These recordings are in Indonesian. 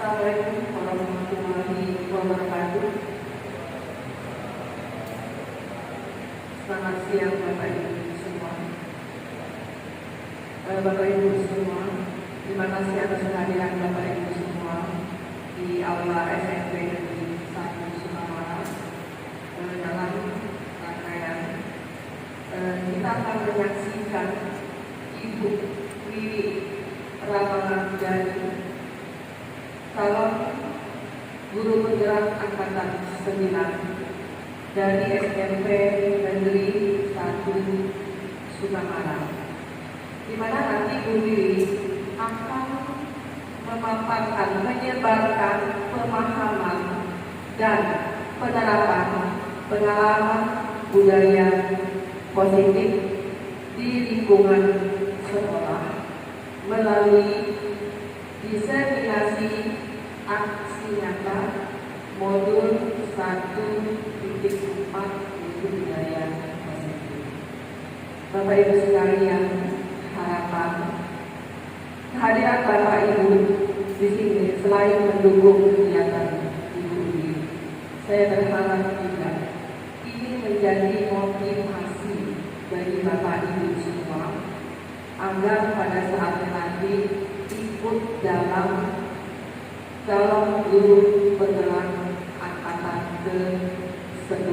Assalamualaikum warahmatullahi wabarakatuh. Selamat siang Bapak Ibu semua. Bapak Ibu semua, terima kasih atas kehadiran Bapak Ibu semua di aula SMP Negeri 1 Sukamara. Dalam rangkaian kita akan menyaksikan Ibu Wiwi Ramadhani, calon guru penggerak angkatan 9 dari SMP Negeri 1 Sukamara, di mana nanti Bu Wiwi akan memaparkan, menyebarkan pemahaman dan penerapan pengalaman budaya positif di lingkungan sekolah melalui diseminasi aksi nyata modul 1.4 yaitu budaya positif. Bapak Ibu sekalian, harapan kehadiran Bapak Ibu di sini selain mendukung kegiatan Ibu ini, saya berharap juga ini menjadi motivasi bagi Bapak Ibu semua agar pada saatnya nanti ikut dalam calon guru penggerak angkatan ke-10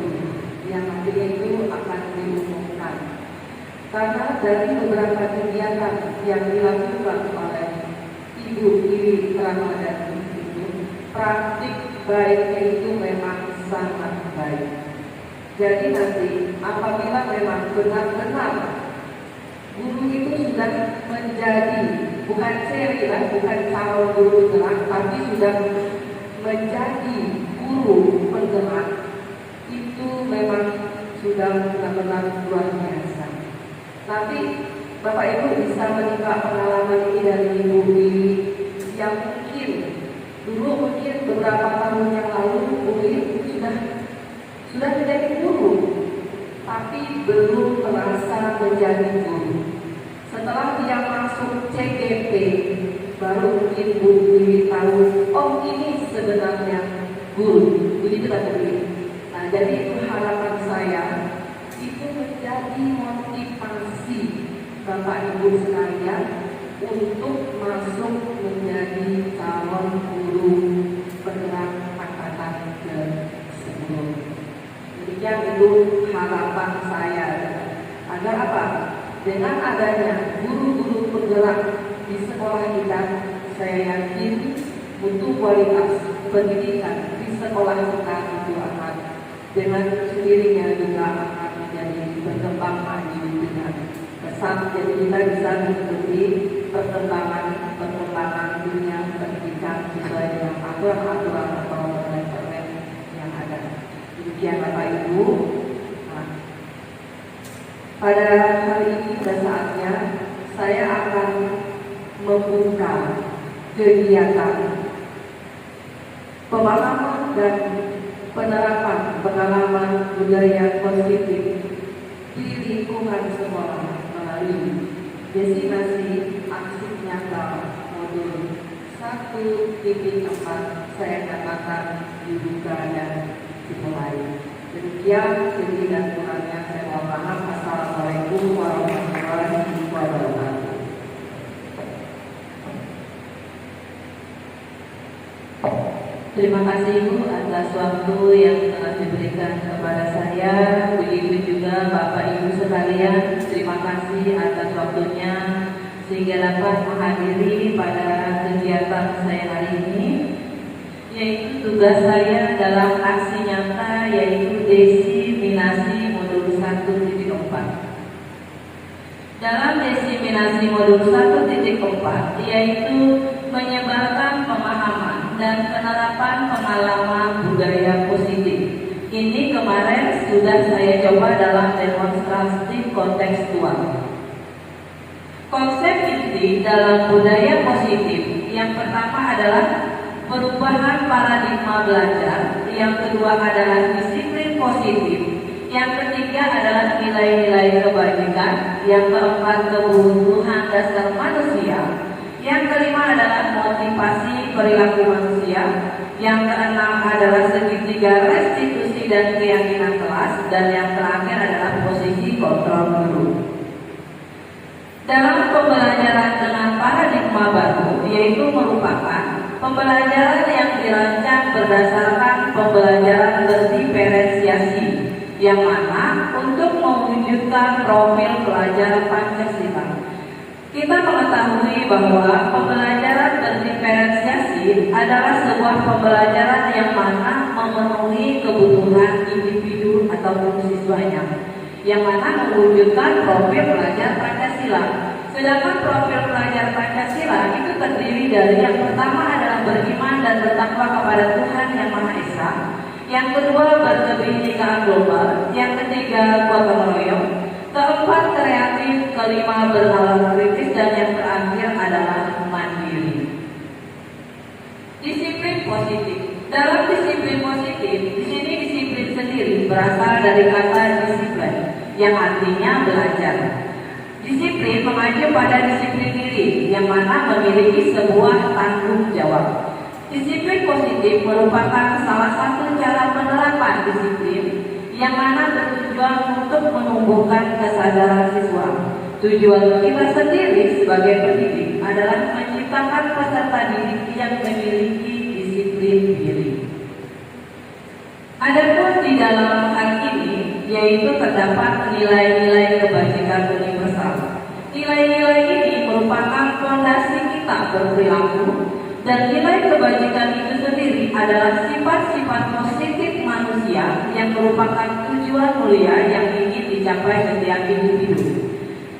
yang nantinya itu akan diumumkan. Karena dari beberapa kegiatan yang dilakukan oleh Ibu Wiwi Ramadhani itu, praktik baiknya itu memang sangat baik. Jadi nanti apabila memang benar-benar guru itu sudah menjadi bukan seri lah, bukan calon guru penggerak, tapi sudah menjadi guru penggerak, itu memang sudah benar-benar luar biasa. Tapi Bapak Ibu bisa menimba pengalaman ini dari Ibu Wiwi yang mungkin beberapa tahun yang lalu Bu Wiwi sudah menjadi guru, tapi belum merasa menjadi guru. Setelah dia masuk CGP, baru mungkin Bu Wiwi tahu, oh ini sebenarnya guru. Begitu kan Bu Wiwi? Nah, jadi itu harapan saya, itu menjadi motivasi Bapak Ibu sekalian untuk masuk menjadi calon guru penggerak angkatan ke-10. Demikian itu harapan saya, agar apa? Dengan adanya guru-guru penggerak di sekolah kita, saya yakin mutu kualitas pendidikan di sekolah kita itu akan dengan sendirinya juga akan menjadi berkembang maju dengan pesat. Jadi kita bisa mengikuti perkembangan dunia pendidikan sesuai dengan aturan atau permen yang ada. Demikian Bapak Ibu. Pada hari ini pada saatnya saya akan membuka kegiatan pemahaman dan penerapan pengalaman budaya positif di lingkungan sekolah melalui destinasi aksi nyata modul 1.4 saya katakan dibuka dan dimulai. Demikian lebih dan kurangnya saya mohon maaf. Assalamualaikum warahmatullahi wabarakatuh. Terima kasih Ibu atas waktu yang telah diberikan kepada saya. Begitu juga Bapak Ibu sekalian, terima kasih atas waktunya sehingga dapat menghadiri pada kegiatan saya hari ini, yaitu tugas saya dalam aksi nyata, yaitu desiminasi modul 1.4. Dalam desiminasi modul 1.4 yaitu menyebarkan pemahaman dan penerapan pengalaman budaya positif. Ini kemarin sudah saya coba dalam demonstrasi kontekstual. Konsep inti dalam budaya positif yang pertama adalah perubahan paradigma belajar, yang kedua adalah disiplin positif, yang ketiga adalah nilai-nilai kebajikan, yang keempat kebutuhan dasar manusia, Yang kelima adalah motivasi perilaku manusia. Yang keenam adalah segitiga restitusi dan keyakinan kelas. Dan yang terakhir adalah posisi kontrol guru. Dalam pembelajaran dengan paradigma baru, yaitu merupakan pembelajaran yang dirancang berdasarkan pembelajaran berdiferensiasi, yang mana untuk mewujudkan profil pelajar Pancasila. Kita mengetahui bahwa pembelajaran berdiferensiasi adalah sebuah pembelajaran yang mana memenuhi kebutuhan individu ataupun siswanya, yang mana mewujudkan profil pelajar Pancasila. Sedangkan profil pelajar Pancasila itu terdiri dari yang pertama adalah beriman dan bertakwa kepada Tuhan Yang Maha Esa, yang kedua berkebinekaan global, yang ketiga gotong royong, keempat kreatif, kelima bernalar kritis, dan yang terakhir adalah mandiri. Disiplin positif. Dalam disiplin positif, di sini disiplin sendiri berasal dari kata disiplin, yang artinya belajar. Disiplin mengacu pada disiplin diri, yang mana memiliki sebuah tanggung jawab. Disiplin positif merupakan salah satu cara penerapan disiplin, yang mana bertujuan untuk menumbuhkan kesadaran siswa. Tujuan kita sendiri sebagai pendidik adalah menciptakan peserta didik yang memiliki disiplin diri. Adapun di dalam hal ini, yaitu terdapat nilai-nilai kebajikan universal. Nilai-nilai ini merupakan fondasi kita berperilaku, dan nilai kebajikan itu sendiri adalah sifat-sifat positif manusia yang merupakan tujuan mulia yang ingin dicapai setiap individu.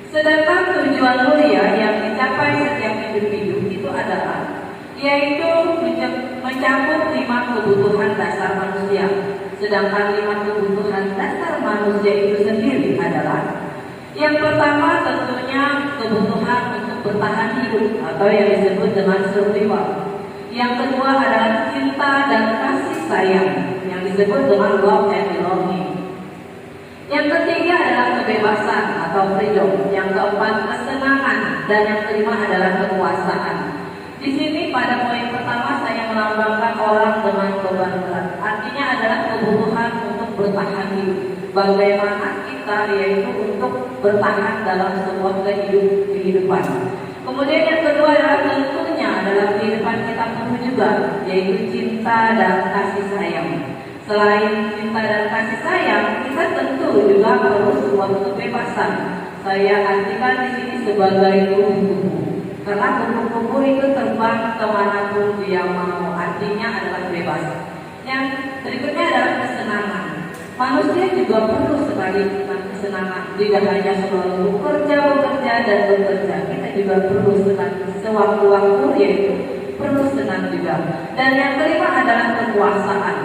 Sedangkan tujuan mulia yang dicapai setiap individu itu adalah yaitu mencakup 5 kebutuhan dasar manusia. Sedangkan 5 kebutuhan dasar manusia itu sendiri adalah yang pertama tentunya kebutuhan untuk bertahan hidup atau yang disebut dengan survival. Yang kedua adalah cinta dan kasih sayang yang disebut dengan love and belonging. Yang ketiga adalah kebebasan atau freedom. Yang keempat kesenangan, dan yang kelima adalah kekuasaan. Di sini pada poin pertama saya melambangkan orang dengan beban berat. Artinya adalah kebutuhan untuk bertahan hidup. Bagaimana kita yaitu untuk bertahan dalam sebuah kehidupan. Kemudian yang kedua adalah tentunya dalam kehidupan kita perlu juga yaitu cinta dan kasih sayang. Selain cinta dan kasih sayang, kita tentu juga perlu sebuah kebebasan. Saya artikan di sini sebagai kupu-kupu. Karena kupu-kupu itu terbang kemanapun dia mau, artinya adalah bebas. Yang berikutnya adalah kesenangan. Manusia juga perlu sekali dengan kesenangan. Tidak hanya selalu bekerja dan bekerja, kita juga perlu senang sewaktu-waktu, yaitu perlu senang juga. Dan yang kelima adalah kekuasaan.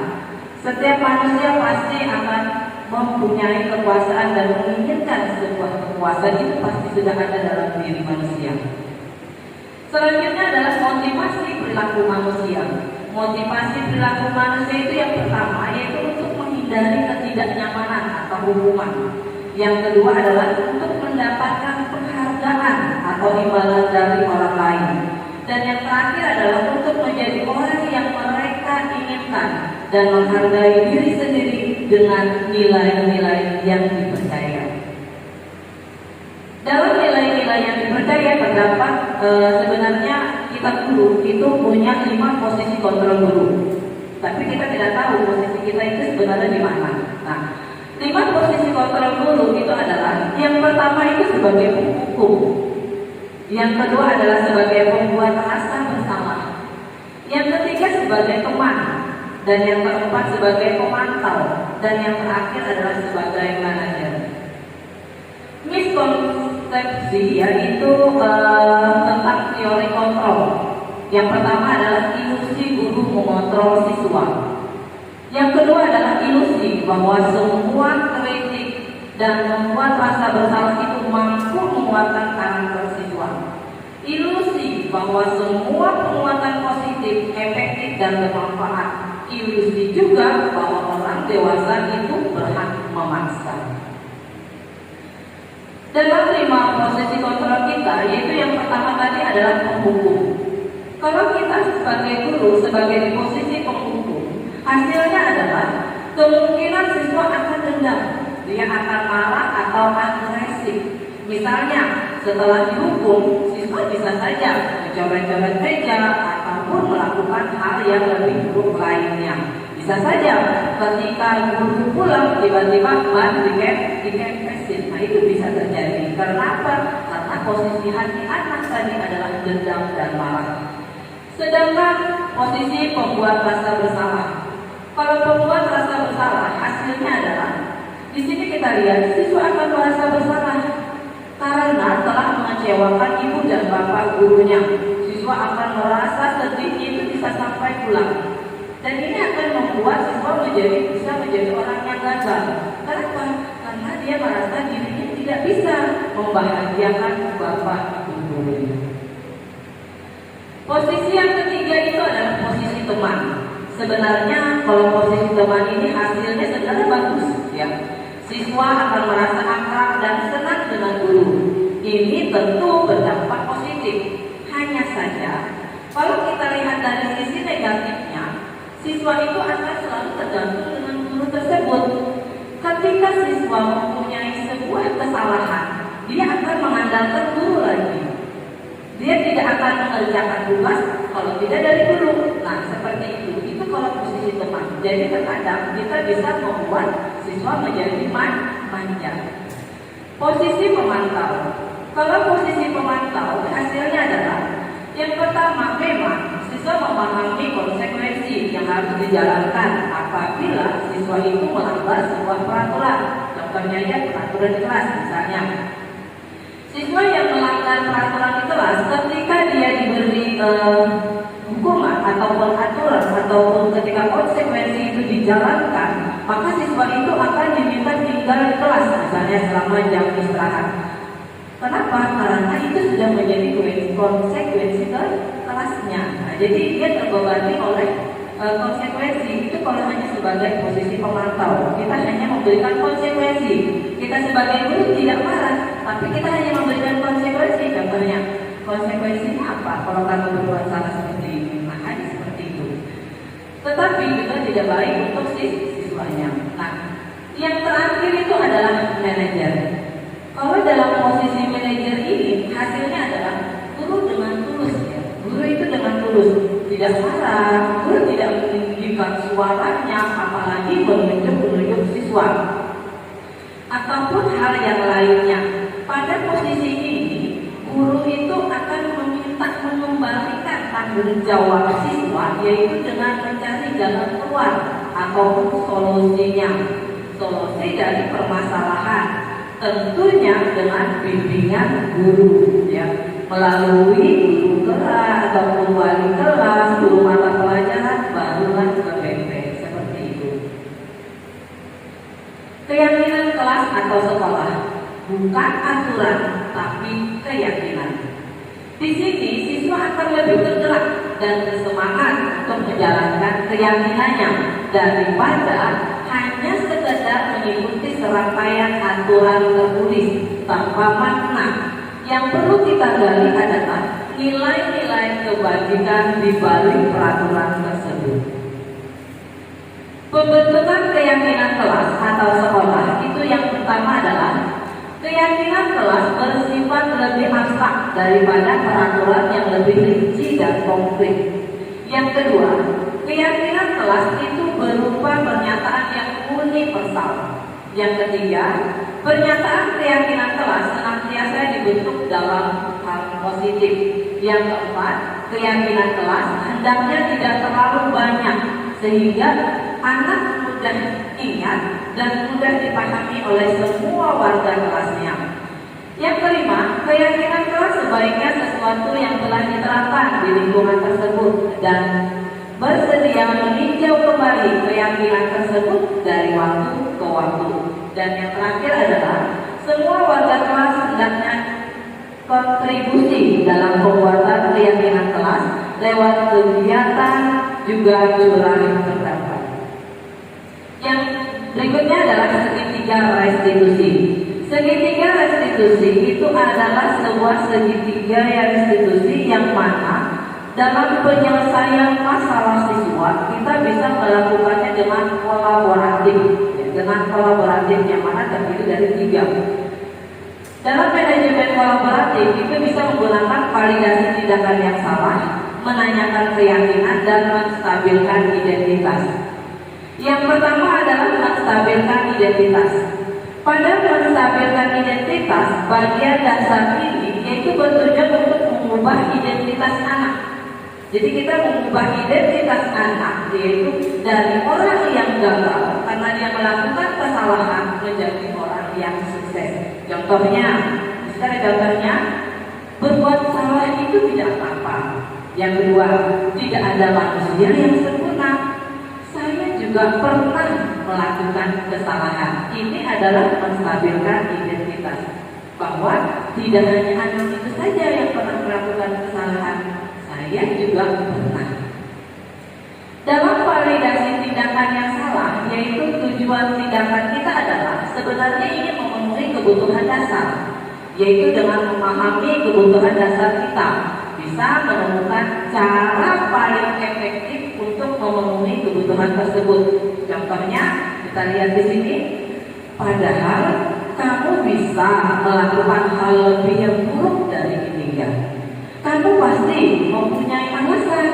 Setiap manusia pasti akan mempunyai kekuasaan dan menginginkan sebuah kekuasaan, itu pasti sudah ada dalam diri manusia. Selanjutnya adalah motivasi perilaku manusia. Motivasi perilaku manusia itu yang pertama yaitu untuk menghindari ketidaknyamanan atau hukuman. Yang kedua adalah untuk mendapatkan penghargaan atau imbalan dari orang lain. Dan yang terakhir adalah untuk menjadi orang yang mereka inginkan dan menghargai diri sendiri dengan nilai-nilai yang dipercaya. Dalam nilai-nilai yang dipercaya terdapat sebenarnya kita guru itu punya 5 posisi kontrol guru. Tapi kita tidak tahu posisi kita itu sebenarnya di mana. Nah, 5 posisi kontrol guru itu adalah yang pertama itu sebagai penghukum, yang kedua adalah sebagai pembuat rasa bersama, yang ketiga sebagai teman, dan yang keempat sebagai pemantau, dan yang terakhir adalah sebagai manajer. Miskonsepsi yaitu tentang teori kontrol. Yang pertama adalah ilusi guru mengontrol siswa. Yang kedua adalah ilusi bahwa semua kritik dan membuat rasa bersalah itu mampu menguatkan karakter siswa. Ilusi bahwa semua penguatan positif, efektif dan bermanfaat. Ilusi juga bahwa orang dewasa itu berhak memaksa. Dalam 5 posisi kontrol kita, yaitu yang pertama tadi adalah penghukum. Kalau kita sebagai guru, sebagai di posisi penghukum, hasilnya adalah kemungkinan siswa akan dendam, dia akan marah atau agresif. Misalnya, setelah dihukum, siswa bisa saja mencoret-coret meja ataupun melakukan hal yang lebih buruk lainnya. Bisa saja ketika guru pulang tiba-tiba ban dikempesin. Nah, itu bisa terjadi. Karena apa? Karena posisi hati anak tadi adalah dendam dan marah. Sedangkan posisi pembuat rasa bersalah. Kalau pembuat rasa bersalah, hasilnya adalah di sini kita lihat siswa akan merasa bersalah karena telah mengecewakan ibu dan bapak gurunya. Siswa akan merasa sedih itu bisa sampai pulang. Dan ini akan membuat siswa bisa menjadi orang yang gagal. Kenapa? Karena dia merasa dirinya tidak bisa membahagiakan bapak ibu gurunya. Posisi yang ketiga itu adalah posisi teman. Sebenarnya kalau posisi teman ini hasilnya sebenarnya bagus, ya. Siswa akan merasa akrab dan senang dengan guru. Ini tentu berdampak positif. Hanya saja, kalau kita lihat dari sisi negatifnya, siswa itu akan selalu tergantung dengan guru tersebut. Ketika siswa mempunyai sebuah kesalahan, dia akan mengandalkan guru lagi. Dia tidak akan mengerjakan tugas kalau tidak dari guru. Nah, seperti itu. Itu kalau posisi teman. Jadi terkadang kita bisa membuat siswa menjadi manja. Posisi pemantau. Kalau posisi pemantau, hasilnya adalah yang pertama, memang siswa memahami konsekuensi yang harus dijalankan apabila siswa itu melanggar sebuah peraturan. Contohnya ya peraturan kelas misalnya. Siswa yang melanggar peraturan di kelas, ketika dia diberi hukuman ataupun aturan ataupun ketika konsekuensi itu dijalankan, maka siswa itu akan diminta tinggal di kelas misalnya selama jam istirahat. Kenapa? Karena itu sudah menjadi konsekuensi ke kelasnya. Nah, jadi dia terbebani oleh konsekuensi. Itu kalau hanya sebagai posisi pemantau, kita hanya memberikan konsekuensi. Kita sebagai guru tidak marah, tapi kita hanya memberikan konsekuensi. Contohnya, konsekuensinya apa kalau kamu berbuat salah seperti ini? Nah, hanya seperti itu. Tetapi juga tidak baik untuk siswanya. Nah, yang terakhir itu adalah manajer. Kalau dalam posisi manajer ini, hasilnya adalah guru dengan tulus, ya. Guru itu dengan tulus, tidak marah, guru tidak meninggikan suaranya, apalagi menunjuk siswa ataupun hal yang lainnya. Pada posisi ini, guru itu akan meminta mengembalikan tanggung jawab siswa, yaitu dengan mencari jalan keluar ataupun solusinya, solusi dari permasalahan. Tentunya dengan bimbingan guru, ya, melalui guru kelas ataupun wali kelas, guru mata pelajaran, barulah ke BP, seperti itu. Keyakinan kelas atau sekolah bukan aturan, tapi keyakinan. Di sini siswa akan lebih tergerak dan bersemangat untuk menjalankan keyakinannya daripada hanya sekedar mengikuti serangkaian aturan tertulis tanpa makna. Yang perlu kita gali adalah nilai-nilai kebajikan di balik peraturan tersebut. Pembentukan keyakinan kelas atau sekolah itu yang pertama adalah keyakinan kelas bersifat lebih abstrak daripada peraturan yang lebih rinci dan konkret. Yang kedua, keyakinan kelas itu berupa pernyataan yang universal. Yang ketiga, pernyataan keyakinan kelas senantiasa dibentuk dalam hal positif. Yang keempat, keyakinan kelas hendaknya tidak terlalu banyak sehingga anak mudah ingat dan mudah dipahami oleh semua warga kelasnya. Yang kelima, keyakinan kelas sebaiknya sesuatu yang telah diterapkan di lingkungan tersebut dan bersedia meninjau kembali keyakinan tersebut dari waktu ke waktu. Dan yang terakhir adalah semua warga kelas hendaknya kontribusi dalam pembuatan keyakinan kelas lewat kegiatan juga curah pendapat. Yang berikutnya adalah segitiga restitusi. Segitiga restitusi itu adalah sebuah segitiga restitusi yang mana dalam penyelesaian masalah siswa kita bisa melakukannya dengan kolaboratif, yang mana terdiri dari 3. Dalam manajemen kolaboratif itu bisa menggunakan validasi tindakan yang salah, menanyakan keyakinan, dan menstabilkan identitas. Yang pertama adalah menstabilkan identitas. Pada menstabilkan identitas, bagian dasar ini yaitu bertujuan untuk mengubah identitas anak. Jadi kita mengubah identitas anak yaitu dari orang yang gagal karena dia melakukan kesalahan menjadi orang yang sukses. Contohnya, berbuat salah itu tidak apa-apa. Yang kedua, tidak ada manusia yang sempurna. Saya juga pernah melakukan kesalahan. Ini adalah menstabilkan identitas bahwa tidak hanya anak itu saja yang pernah melakukan kesalahan, saya juga pernah. Dalam validasi tindakan yang salah, yaitu tujuan tindakan kita adalah sebenarnya ingin memenuhi kebutuhan dasar, yaitu dengan memahami kebutuhan dasar kita bisa menemukan cara paling efektif untuk memenuhi kebutuhan tersebut. Contohnya kita lihat di sini. Padahal kamu bisa melakukan hal lebih yang buruk dari ini ya. Kamu pasti mempunyai alasan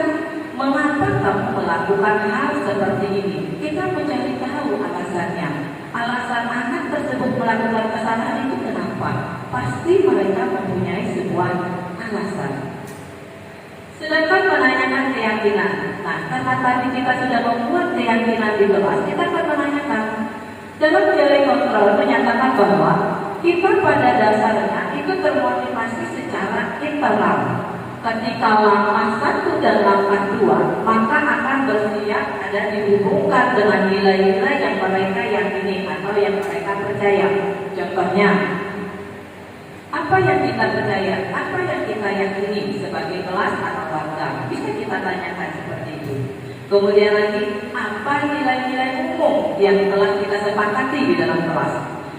mengapa kamu melakukan hal seperti ini. Kita mencari tahu alasannya. Alasan anak tersebut melakukan kesalahan itu kenapa? Pasti mereka mempunyai sebuah alasan. Sedangkan menanyakan keyakinan. Nah, karena tadi kita sudah membuat keyakinan di kelas, kita akan menanyakan. Dalam teori kontrol menyatakan bahwa kita pada dasarnya itu termotivasi secara internal. Ketika langkah 1 dan langkah 2, maka akan bersiap ada dihubungkan dengan nilai-nilai yang mereka yakini atau yang mereka percaya. Contohnya, apa yang kita percaya, apa yang kita yakini sebagai kelas atau warga, bisa kita tanyakan seperti itu. Kemudian lagi, apa nilai-nilai umum yang telah kita sepakati di dalam kelas.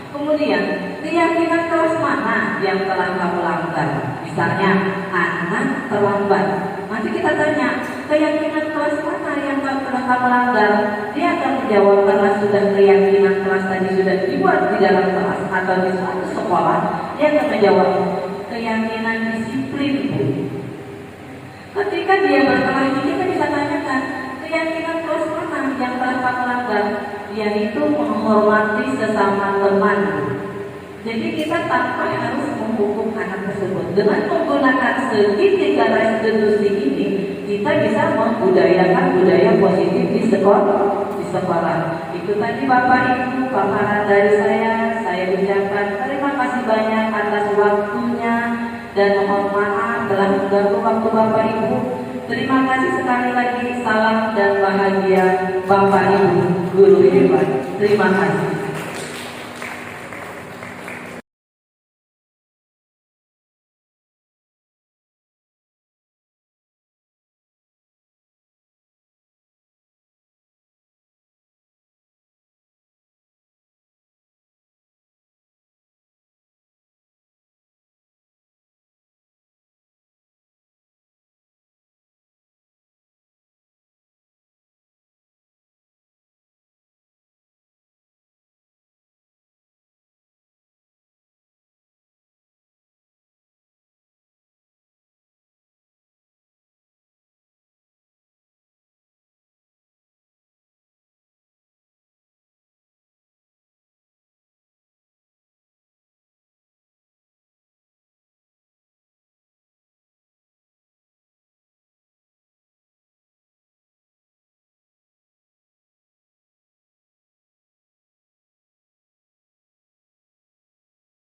Kemudian, keyakinan kelas mana yang telah kamu lakukan. Misalnya, anak terlambat. Nanti kita tanya, keyakinan kelas mana yang telah kamu langgar. Dia akan menjawab karena sudah keyakinan kelas tadi sudah dibuat di dalam kelas atau di suatu sekolah. Dia akan menjawab, keyakinan disiplin. Ketika dia berkelahi, kita bisa tanyakan, keyakinan kelas mana yang telah kamu langgar, yaitu menghormati sesama teman. Jadi kita tanpa harus menghukum anak tersebut. Dengan menggunakan segitiga restitusi ini, kita bisa membudayakan budaya positif di sekolah. Itu tadi Bapak Ibu, paparan dari saya ucapkan terima kasih banyak atas waktunya dan mohon maaf telah mengganggu waktu Bapak Ibu. Terima kasih sekali lagi, salam dan bahagia Bapak Ibu guru hebat. Terima kasih.